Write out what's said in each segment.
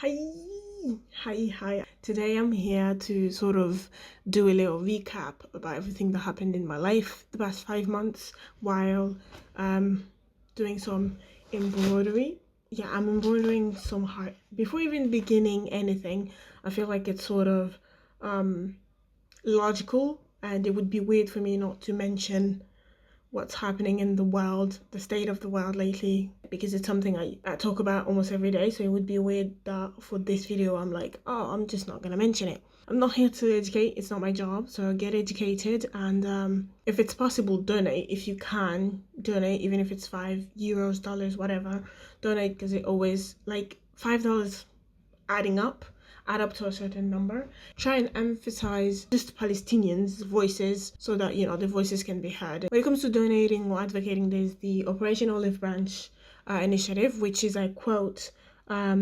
Hi, hi. Today I'm here to sort of do a little recap about everything that happened in my life the past 5 months while doing some embroidery. Yeah, I'm embroidering some heart. Before even beginning anything, I feel like it's sort of logical, and it would be weird for me not to mention what's happening in the world, the state of the world lately, because it's something I talk about almost every day. So it would be weird that for this video I'm like, oh, I'm just not gonna mention it. I'm not here to educate, it's not my job. So get educated, and if it's possible, donate. If you can donate, even if it's €5, dollars, whatever, donate, because it always, like, $5 adding up add up to a certain number. Try and emphasize just Palestinians' voices so that, the voices can be heard. When it comes to donating or advocating, there's the Operation Olive Branch initiative, which is, I quote, a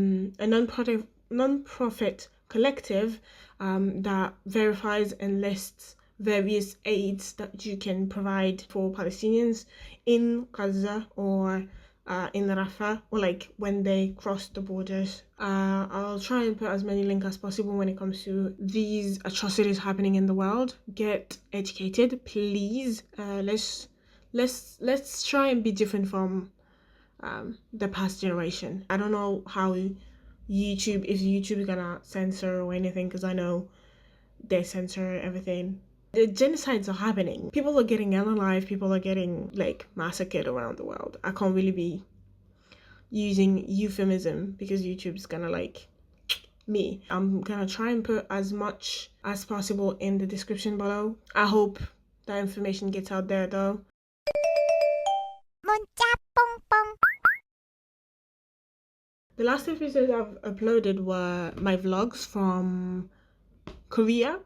non-profit collective that verifies and lists various aids that you can provide for Palestinians in Gaza or in Rafah, or like when they cross the borders. I'll try and put as many links as possible when it comes to these atrocities happening in the world. Get educated, please. Let's try and be different from the past generation. I don't know how if YouTube is gonna censor or anything, because I know they censor everything. The genocides are happening. People are getting unalive. People are getting, like, massacred around the world. I can't really be using euphemism because YouTube's gonna, like, me. I'm gonna try and put as much as possible in the description below. I hope that information gets out there though. The last episode I've uploaded were my vlogs from Korea.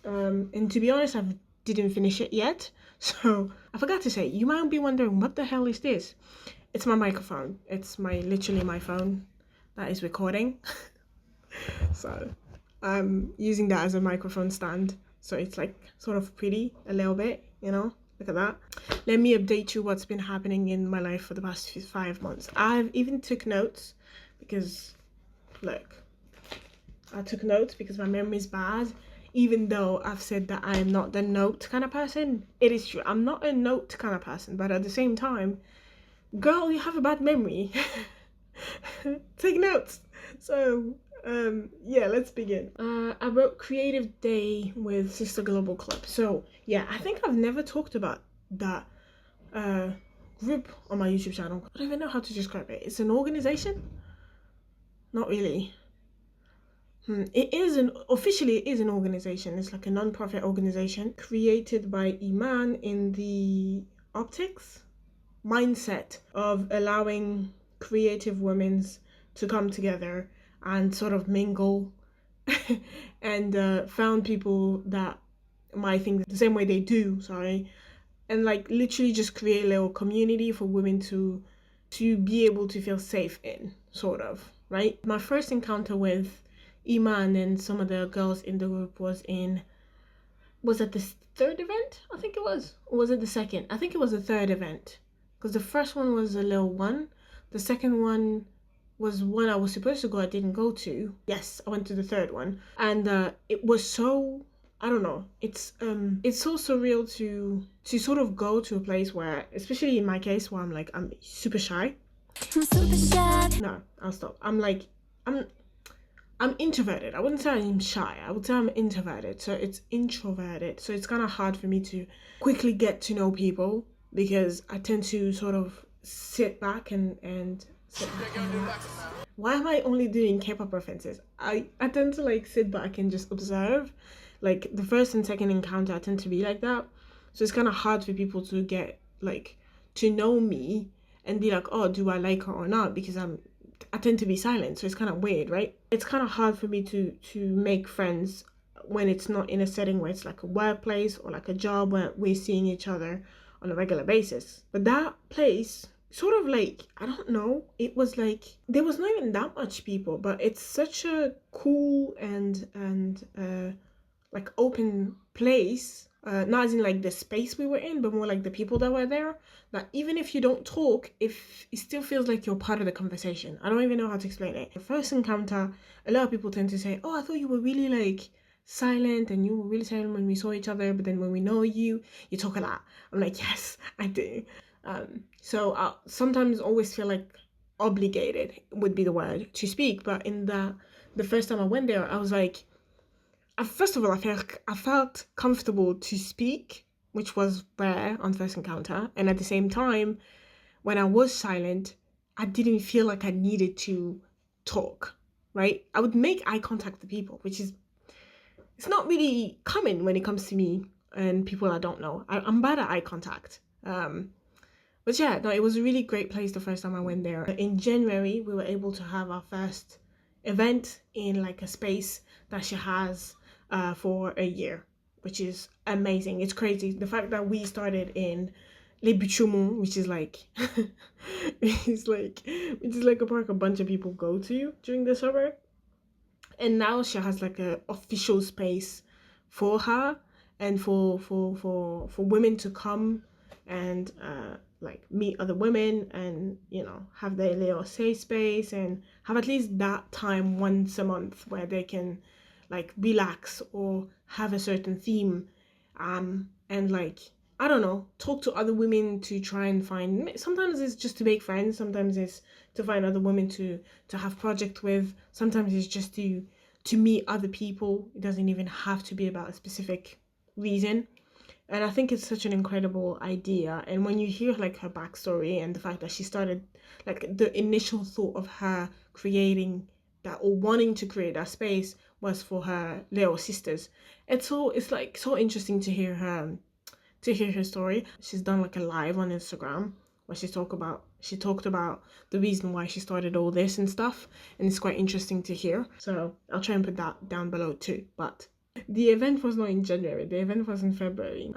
And to be honest, I didn't finish it yet. So I forgot to say, you might be wondering, what the hell is this? It's my microphone. It's literally my phone that is recording. So I'm using that as a microphone stand. So it's like sort of pretty a little bit, look at that. Let me update you what's been happening in my life for the past 5 months. I've even took notes because, look, I took notes because my memory is bad. Even though I've said that I am not the note kind of person, it is true. I'm not a note kind of person, but at the same time, girl, you have a bad memory. Take notes. So, yeah, let's begin. I wrote Creative Day with Sistâ Global Club. So, yeah, I think I've never talked about that group on my YouTube channel. I don't even know how to describe it. It's an organization? Not really. Officially it is an organization. It's like a non-profit organization created by Imân in the optics mindset of allowing creative women to come together and sort of mingle and found people that might think the same way they do, and like literally just create a little community for women to be able to feel safe in, sort of, right? My first encounter with Imân and some of the girls in the group was at the third event, I think it was, or was it the second? I think it was the third event, because the first one was a little one. The second one was one I was supposed to go, I didn't go to. Yes, I went to the third one, and it was so, I don't know, it's so surreal to sort of go to a place where, especially in my case, where I'm super shy. I'm super shy. No, I'll stop. I'm introverted. I wouldn't say I'm shy. I would say I'm introverted. So it's introverted. So it's kind of hard for me to quickly get to know people, because I tend to sort of sit back and sit back and relax. Why am I only doing K-pop references? I tend to like sit back and just observe. Like the first and second encounter, I tend to be like that. So it's kind of hard for people to get like to know me and be like, oh, do I like her or not? Because I tend to be silent, so it's kind of weird, right? It's kind of hard for me to make friends when it's not in a setting where it's like a workplace or like a job where we're seeing each other on a regular basis. But that place, sort of like, I don't know, it was like there was not even that much people, but it's such a cool and like open place not as in like the space we were in, but more like the people that were there. That even if you don't talk, if it still feels like you're part of the conversation. I don't even know how to explain it. The first encounter, a lot of people tend to say, "Oh, I thought you were really like silent, and you were really silent when we saw each other, but then when we know you, you talk a lot." I'm like, "Yes, I do." So I sometimes always feel like obligated would be the word to speak, but in the first time I went there, I was like, first of all, I felt comfortable to speak, which was rare on first encounter, and at the same time, when I was silent, I didn't feel like I needed to talk. Right? I would make eye contact with people, which is it's not really common when it comes to me and people I don't know. I'm bad at eye contact. But yeah, no, it was a really great place the first time I went there. In January, we were able to have our first event in like a space that she has for a year, which is amazing. It's crazy. The fact that we started in Les Buchumons, which is like which is like a park a bunch of people go to during the summer. And now she has like a official space for her and for women to come and like meet other women and have their little safe space and have at least that time once a month where they can like relax or have a certain theme and like I don't know, talk to other women to try and find, sometimes it's just to make friends, sometimes it's to find other women to have project with, sometimes it's just to meet other people. It doesn't even have to be about a specific reason. And I think it's such an incredible idea. And when you hear like her backstory and the fact that she started, like the initial thought of her creating that or wanting to create that space was for her little sisters. It's like so interesting to hear her story. She's done like a live on Instagram where she talked about the reason why she started all this and stuff, and it's quite interesting to hear. So I'll try and put that down below too. But the event was not in January. The event was in February.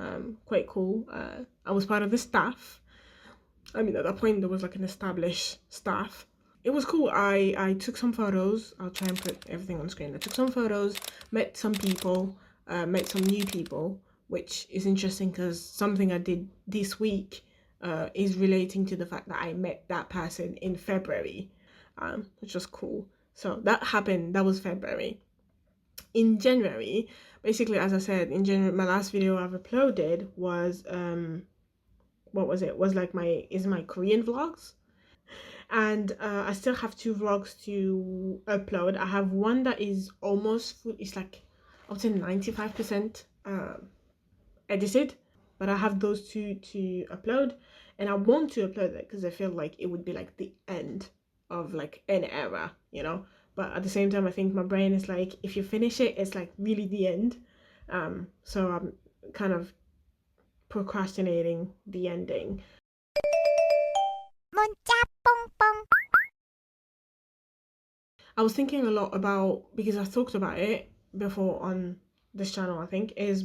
Quite cool. I was part of the staff. I mean, at that point there was like an established staff. It was cool. I took some photos. I'll try and put everything on screen. I took some photos, met some people, met some new people, which is interesting because something I did this week is relating to the fact that I met that person in February, which was cool. So that happened. That was February. In January, basically, as I said, in January, my last video I've uploaded was what was it? Was like my Korean vlogs. And I still have 2 vlogs to upload. I have one that is almost full. It's like I would say 95% edited, but I have those 2 to upload, and I want to upload it because I feel like it would be like the end of like an era, but at the same time I think my brain is like, if you finish it, it's like really the end. So I'm kind of procrastinating the ending. I was thinking a lot about, because I've talked about it before on this channel, I think, is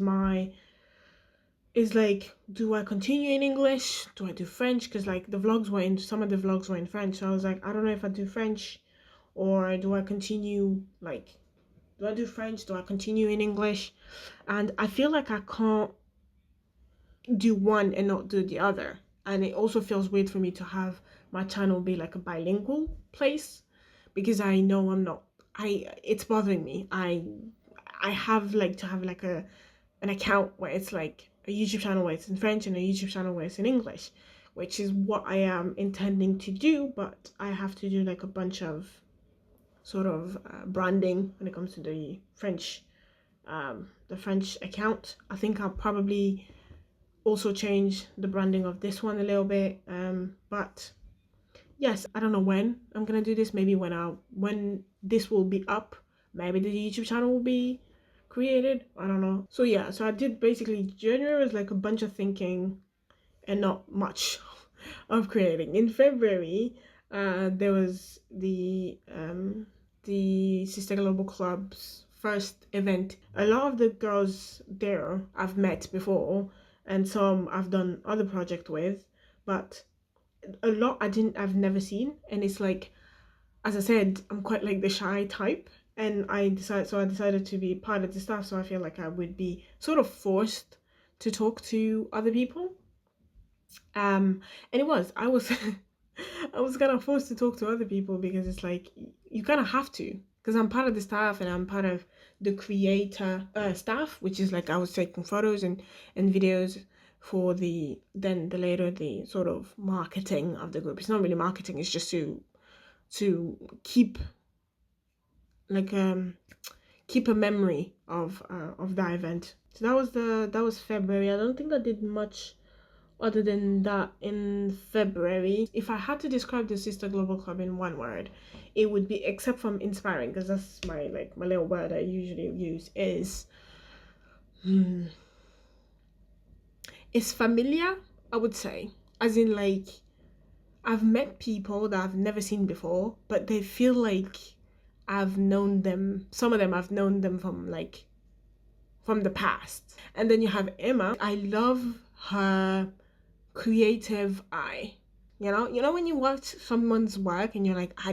like, do I continue in English? Do I do French? Because like some of the vlogs were in French, so I was like, I don't know if I do French or do I continue, like, do I do French? Do I continue in English? And I feel like I can't do one and not do the other. And it also feels weird for me to have my channel be like a bilingual place, because I know it's bothering me. I have like to have like an account where it's like a YouTube channel where it's in French and a YouTube channel where it's in English, which is what I am intending to do, but I have to do like a bunch of sort of branding when it comes to the French account. I think I'll probably also change the branding of this one a little bit, but yes, I don't know when I'm gonna do this. Maybe when this will be up, maybe the YouTube channel will be created. I don't know. So yeah, so I did basically, January was like a bunch of thinking and not much of creating. In February, there was the Sistâ Global Club's first event. A lot of the girls there I've met before, and some I've done other project with, but a lot I've never seen. And it's like, as I said, I'm quite like the shy type, and I decided to be part of the staff, so I feel like I would be sort of forced to talk to other people. And I was I was kind of forced to talk to other people because it's like you kind of have to, because I'm part of the staff and I'm part of the creator staff, which is like I was taking photos and videos for the later the sort of marketing of the group. It's not really marketing, it's just to keep like keep a memory of that event. So that was February. I don't think I did much other than that in February. If I had to describe the Sistâ Global Club in one word, it would be, except from inspiring, because that's my little word I usually use, is it's familiar, I would say. As in, like, I've met people that I've never seen before, but they feel like I've known them. Some of them I've known them from the past. And then you have Emma. I love her creative eye. You know when you watch someone's work and you're like, I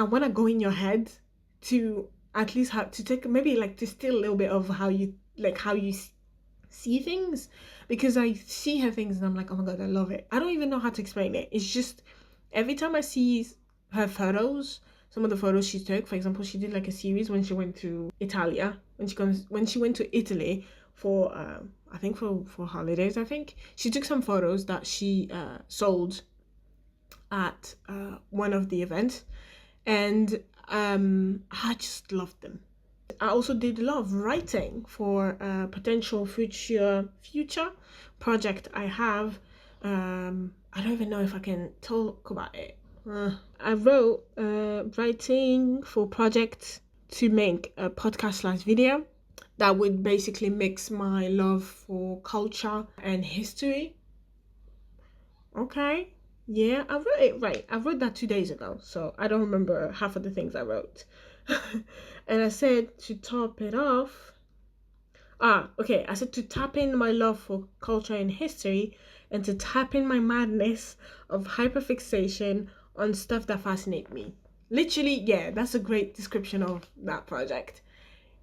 want to go in your head to at least have to take, maybe like to steal a little bit of how you see things, because I see her things and I'm like, oh my god, I love it. I don't even know how to explain it. It's just every time I see her photos, some of the photos she took, for example, she did like a series when she went to Italia, when she went to Italy for I think for holidays. I think she took some photos that she sold at one of the events, and I just loved them. I also did a lot of writing for a potential future project I have. I don't even know if I can talk about it. I wrote writing for project to make a podcast / video that would basically mix my love for culture and history. Okay. Yeah, I wrote it right. I wrote that 2 days ago, so I don't remember half of the things I wrote. And I said to top it off. Okay. I said to tap in my love for culture and history and to tap in my madness of hyperfixation on stuff that fascinate me. Literally, yeah, that's a great description of that project.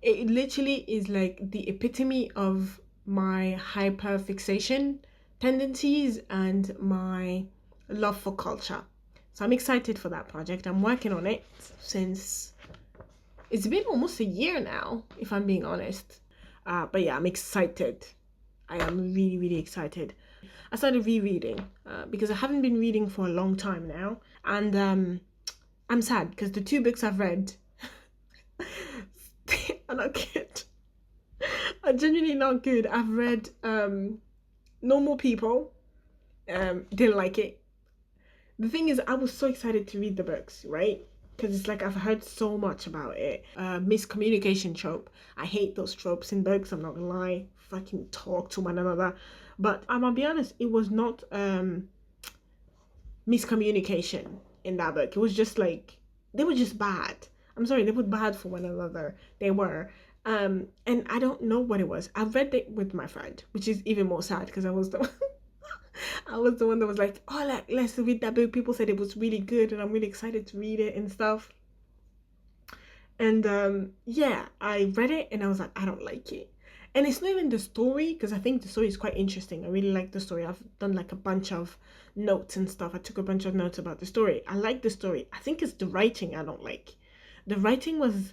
It literally is like the epitome of my hyperfixation tendencies and my love for culture. So I'm excited for that project. I'm working on it since it's been almost a year now, if I'm being honest. But yeah, I'm excited. I am really, really excited. I started rereading because I haven't been reading for a long time now. And I'm sad because the 2 books I've read are not good. Are genuinely not good. I've read Normal People. Didn't like it. The thing is, I was so excited to read the books, right? Because it's like I've heard so much about it. Miscommunication trope. I hate those tropes in books, I'm not gonna lie. Fucking talk to one another. But I'm gonna be honest, it was not miscommunication in that book. It was just like, they were just bad. I'm sorry, they were bad for one another. They were. And I don't know what it was. I read it with my friend, which is even more sad because I was the I was the one that was like, oh, like, let's read that book. People said it was really good and I'm really excited to read it and stuff. And yeah, I read it and I was like, I don't like it. And it's not even the story, because I think the story is quite interesting. I really like the story. I've done like a bunch of notes and stuff. I took a bunch of notes about the story. I like the story. I think it's the writing I don't like. The writing was,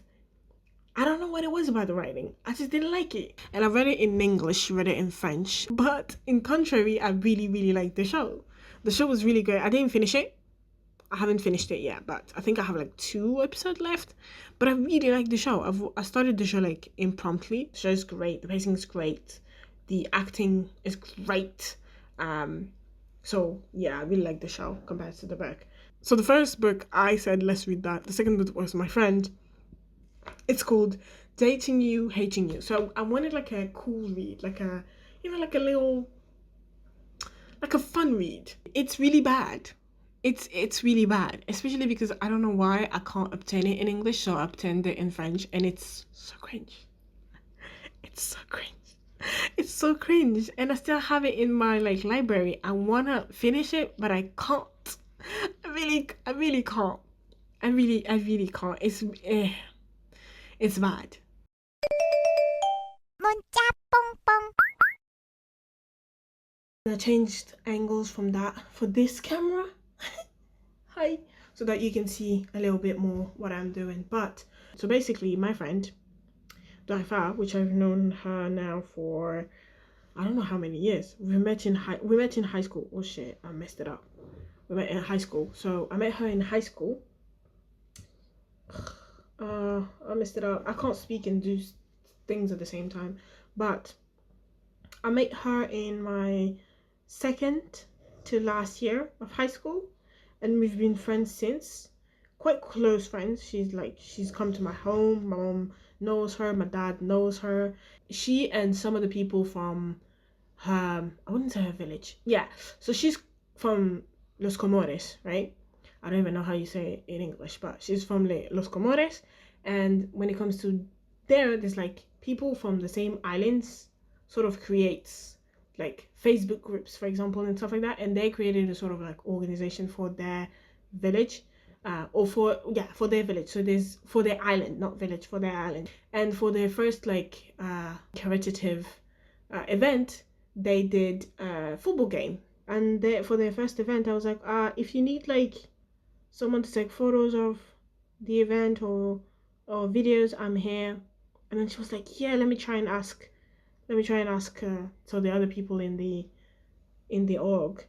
I don't know what it was about the writing. I just didn't like it. And I read it in English, read it in French. But in contrary, I really, really liked the show. The show was really great. I didn't finish it. I haven't finished it yet, but I think I have like 2 episodes left. But I really like the show. I started the show like impromptu. The show is great. The pacing is great. The acting is great. So yeah, I really like the show compared to the book. So the first book, I said, let's read that. The second book was my friend. It's called Dating You, Hating You. So I wanted like a cool read, like a, like a little, like a fun read. It's really bad. It's really bad, especially because I don't know why I can't obtain it in English, so I obtained it in French, and it's so cringe. It's so cringe. It's so cringe, and I still have it in my like library. I wanna finish it, but I can't. I really can't. I really can't. It's bad. I changed angles from that for this camera. Hi. So that you can see a little bit more what I'm doing. But so basically my friend Daifa, which I've known her now for I don't know how many years. We met in high school. Oh shit, I messed it up. We met in high school. So I met her in high school. I messed it up. I can't speak and do things at the same time. But I met her in my second to last year of high school, and we've been friends since. Quite close friends. She's come to my home. My mom knows her. My dad knows her. She and some of the people from her, I wouldn't say her village. Yeah. So she's from Los Comores, right? I don't even know how you say it in English, but she's from Los Comores. And when it comes to there's like people from the same islands sort of creates like Facebook groups, for example, and stuff like that. And they created a sort of like organization for their village, for their village. So there's for their island, not village, for their island. And for their first like caritative event, they did a football game. And for their first event, I was like, if you need like someone to take photos of the event or videos, I'm here. And then she was like, yeah, let me try and ask so the other people in the org.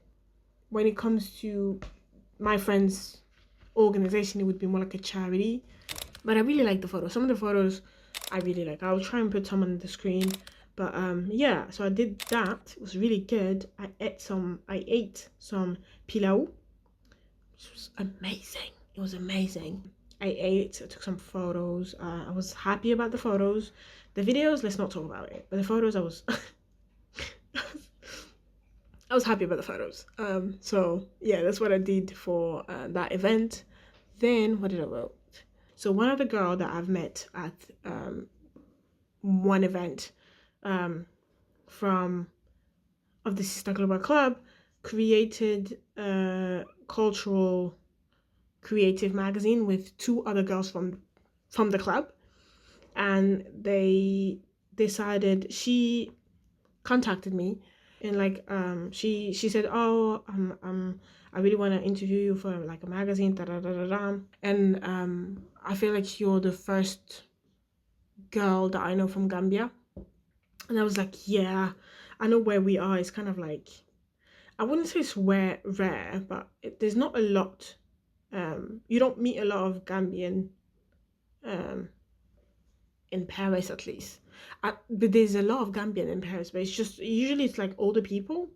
When it comes to my friend's organization, it would be more like a charity. But I really like the photos. Some of the photos I really like. I'll try and put some on the screen. But yeah, so I did that. It was really good. I ate some pilau, which was amazing. It was amazing. I took some photos. I was happy about the photos. The videos, let's not talk about it. But the photos, I was I was happy about the photos. So yeah, that's what I did for that event. Then what did I wrote? So one other girl that I've met at one event of the Sistâ Global Club created a cultural creative magazine with two other girls from the club, and they decided, she contacted me and like she said, oh, I really want to interview you for like a magazine, da da da da da. And I feel like you're the first girl that I know from Gambia. And I was like, yeah, I know where we are. It's kind of like, I wouldn't say it's rare, but there's not a lot. You don't meet a lot of Gambian in Paris, at least. But there's a lot of Gambian in Paris, but usually it's like older people,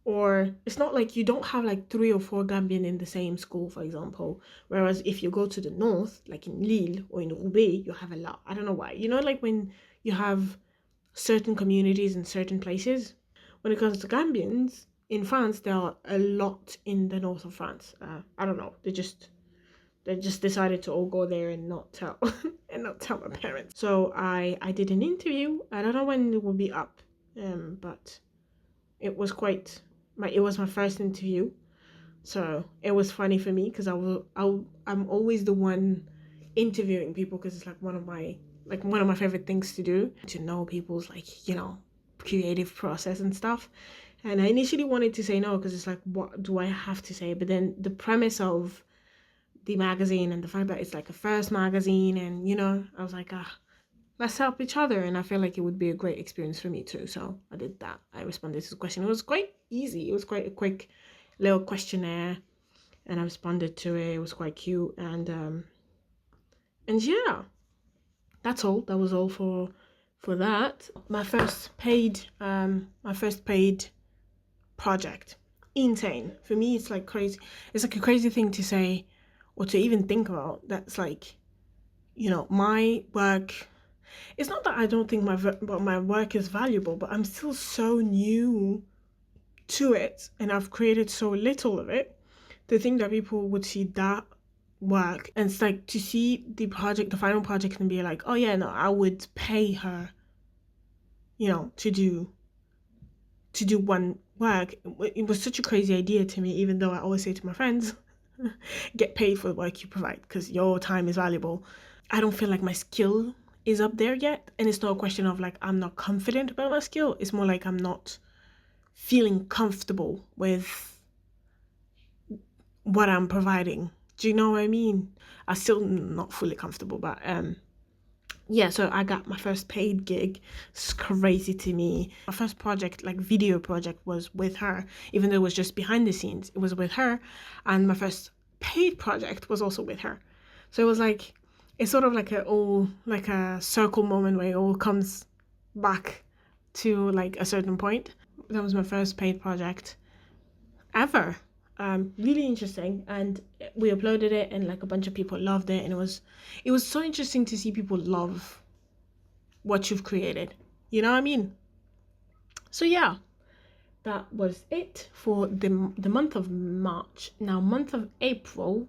or it's not like you don't have like 3 or 4 Gambian in the same school, for example. Whereas if you go to the north, like in Lille or in Roubaix, you have a lot. I don't know why. You know, like when you have certain communities in certain places. When it comes to Gambians in France, there are a lot in the north of France. I don't know. They just decided to all go there and not tell my parents. So I did an interview. I don't know when it will be up, but it was my first interview. So it was funny for me because I'm always the one interviewing people, because it's like one of my favorite things to do, to know people's like, you know, creative process and stuff. And I initially wanted to say no, because it's like, what do I have to say? But then the premise of the magazine and the fact that it's like a first magazine, and you know, I was like, let's help each other. And I feel like it would be a great experience for me too. So I did that. I responded to the question. It was quite easy. It was quite a quick little questionnaire, and I responded to it. It was quite cute. And yeah, that's all. That was all for that. My first paid project. Insane. For me, it's like crazy. It's like a crazy thing to say or to even think about. That's like, you know, my work. It's not that I don't think my work is valuable, but I'm still so new to it, and I've created so little of it. To think that people would see that work, and it's like to see the final project, and be like, oh yeah, no, I would pay her, you know, to do one work. It was such a crazy idea to me, even though I always say to my friends, get paid for the work you provide, because your time is valuable. I don't feel like my skill is up there yet, and it's not a question of like I'm not confident about my skill. It's more like I'm not feeling comfortable with what I'm providing. Do you know what I mean? I'm still not fully comfortable, but yeah, so I got my first paid gig. It's crazy to me. My first project, like video project, was with her, even though it was just behind the scenes. It was with her, and my first paid project was also with her. So it was like, it's sort of like a circle moment where it all comes back to like a certain point. That was my first paid project ever. Really interesting, and we uploaded it, and like a bunch of people loved it, and it was so interesting to see people love what you've created. You know what I mean? So yeah, that was it for the month of March. Now, month of April.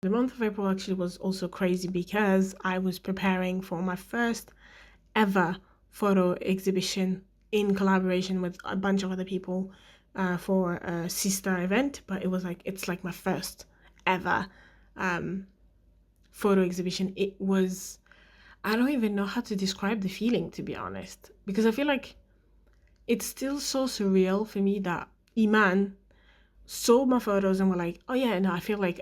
The month of April actually was also crazy because I was preparing for my first ever photo exhibition in collaboration with a bunch of other people for a Sistâ event, but it's like my first ever photo exhibition. It was, I don't even know how to describe the feeling, to be honest, because I feel like it's still so surreal for me that Imân saw my photos and were like, oh yeah, no, I feel like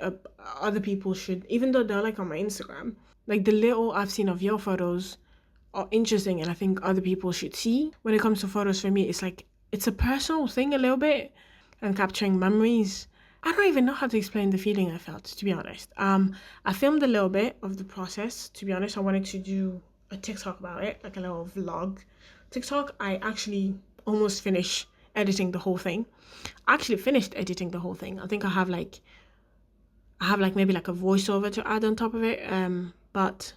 other people should, even though they're like on my Instagram, like the little I've seen of your photos are interesting, and I think other people should see. When it comes to photos, for me, it's like, it's a personal thing a little bit, and capturing memories. I don't even know how to explain the feeling I felt, to be honest. I filmed a little bit of the process, to be honest. I wanted to do a TikTok about it, like a little vlog TikTok. I actually almost finished editing the whole thing. I actually finished editing the whole thing. I think I have like maybe like a voiceover to add on top of it. But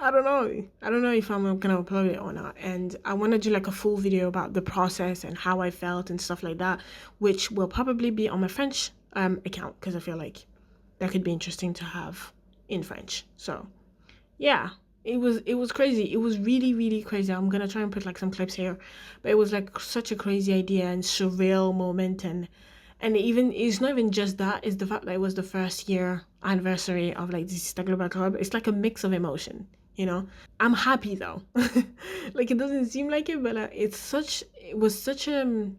I don't know. I don't know if I'm gonna upload it or not. And I want to do like a full video about the process and how I felt and stuff like that, which will probably be on my French account, because I feel like that could be interesting to have in French. So yeah, it was crazy. It was really, really crazy. I'm gonna try and put like some clips here, but it was like such a crazy idea and surreal moment, and even it's not even just that, it's the fact that it was the first year anniversary of like the Sistâ Global Club. It's like a mix of emotion, you know. I'm happy though. Like, it doesn't seem like it, but it was such a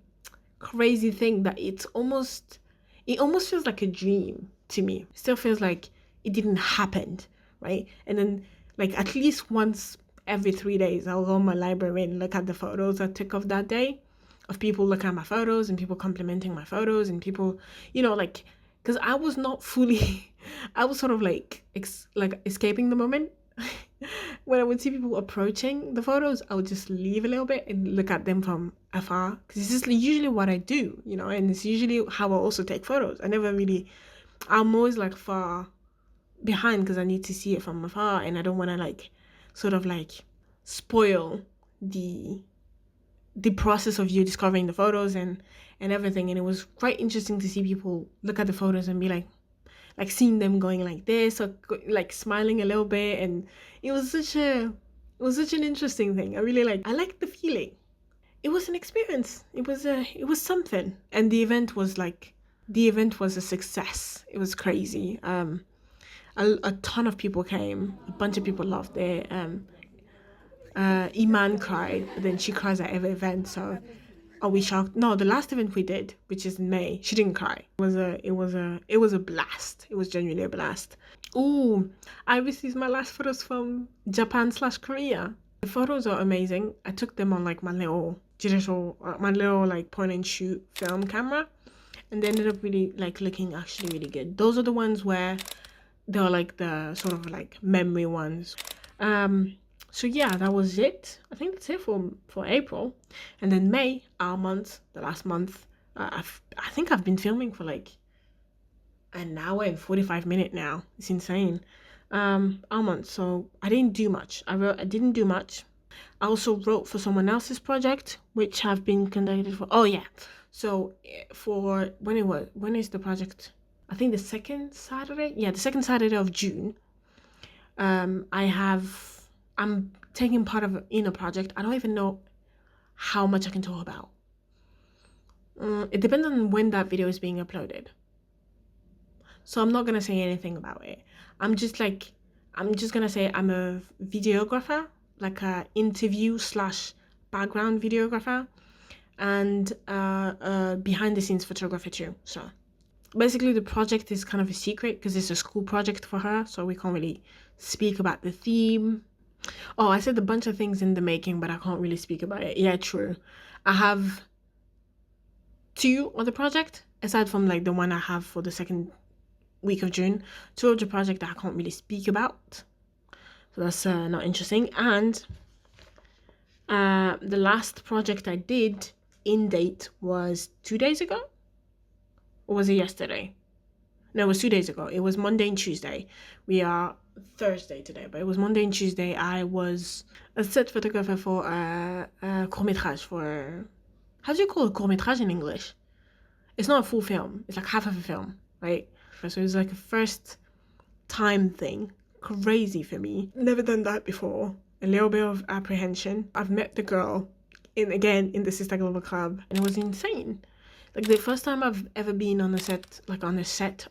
crazy thing that it almost feels like a dream to me. It still feels like it didn't happen, right? And then like at least once every 3 days, I'll go on my library and look at the photos I took of that day, of people looking at my photos and people complimenting my photos and people, you know, like, because I was not fully, I was sort of like escaping the moment. When I would see people approaching the photos, I would just leave a little bit and look at them from afar, because it's just usually what I do, you know, and it's usually how I also take photos. I'm always like far behind because I need to see it from afar, and I don't want to like sort of like spoil the process of you discovering the photos and everything. And it was quite interesting to see people look at the photos and be like seeing them going like this, or like smiling a little bit, and it was such an interesting thing. I liked the feeling. It was an experience. It was something. And the event was a success. It was crazy. A ton of people came. A bunch of people loved it. Imân cried, but then she cries at every event. So are we shocked? No, the last event we did, which is in May, she didn't cry. It was a blast. It was genuinely a blast. Ooh, I received my last photos from Japan/Korea. The photos are amazing. I took them on like my little like point and shoot film camera, and they ended up really like looking actually really good. Those are the ones where they're like the sort of like memory ones. So yeah, that was it. I think that's it for April. And then May, our month, the last month, I think I've been filming for like an hour and 45 minutes now. It's insane. Our month. So I didn't do much. I didn't do much. I also wrote for someone else's project, which have been conducted for. Oh yeah. So for when is the project? I think the second Saturday. Yeah, the second Saturday of June. I'm taking part in a project. I don't even know how much I can talk about. It depends on when that video is being uploaded. So I'm not gonna say anything about it. I'm just like, I'm just gonna say I'm a videographer, like a interview slash background videographer, and behind the scenes photographer too. So basically the project is kind of a secret because it's a school project for her, so we can't really speak about the theme. Oh, I said a bunch of things in the making, but I can't really speak about it. Yeah, true. I have 2 on the project, aside from like the one I have for the second week of June. 2 of the project that I can't really speak about, so that's not interesting. And the last project I did in date was 2 days ago, or was it yesterday? No, it was 2 days ago. It was Monday and Tuesday. We are Thursday today, but it was Monday and Tuesday. I was a set photographer for a court-métrage for... How do you call a court-métrage in English? It's not a full film. It's like half of a film, right? So it was like a first time thing. Crazy for me. Never done that before. A little bit of apprehension. I've met the girl in the Sistâ Global Club, and it was insane. Like the first time I've ever been on a set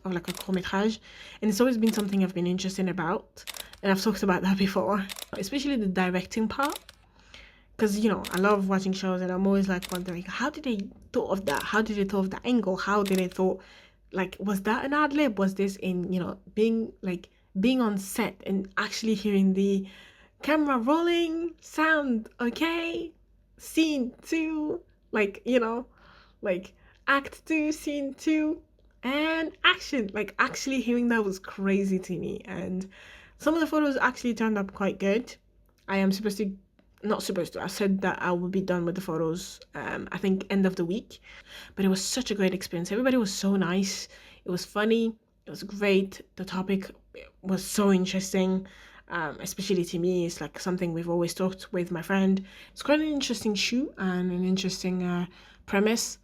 of like a court-métrage, and it's always been something I've been interested about, and I've talked about that before, especially the directing part, because you know I love watching shows, and I'm always like wondering, how did they thought of that? How did they thought of that angle? How did they thought, like, was that an ad lib? Was this in, you know, being on set and actually hearing the camera rolling sound, okay, scene 2, like, you know, like act 2, scene 2, and action. Like actually hearing that was crazy to me, and some of the photos actually turned up quite good. I am not supposed to, I said that I will be done with the photos I think end of the week, but it was such a great experience. Everybody was so nice. It was funny. It was great. The topic was so interesting. Especially to me, it's like something we've always talked with my friend. It's quite an interesting shoot and an interesting premise.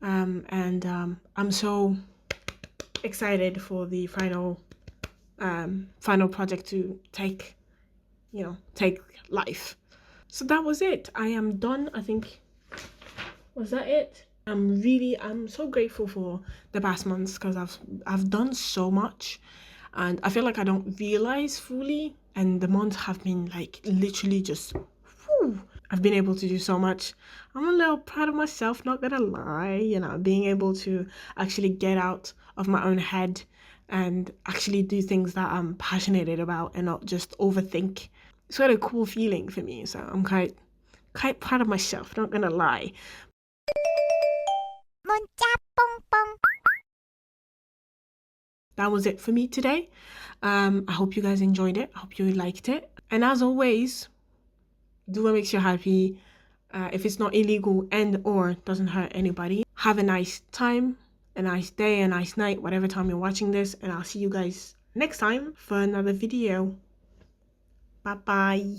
I'm so excited for the final project to take life. So that was it. I am done. I think, was that it? I'm so grateful for the past months because I've done so much, and I feel like I don't realize fully, and the months have been like literally just whew, I've been able to do so much. I'm a little proud of myself, not gonna lie, you know, being able to actually get out of my own head and actually do things that I'm passionate about and not just overthink. It's quite a cool feeling for me, so I'm quite proud of myself, not gonna lie. That was it for me today. I hope you guys enjoyed it. I hope you liked it. And as always, do what makes you happy. If it's not illegal and or doesn't hurt anybody. Have a nice time, a nice day, a nice night, whatever time you're watching this. And I'll see you guys next time for another video. Bye bye.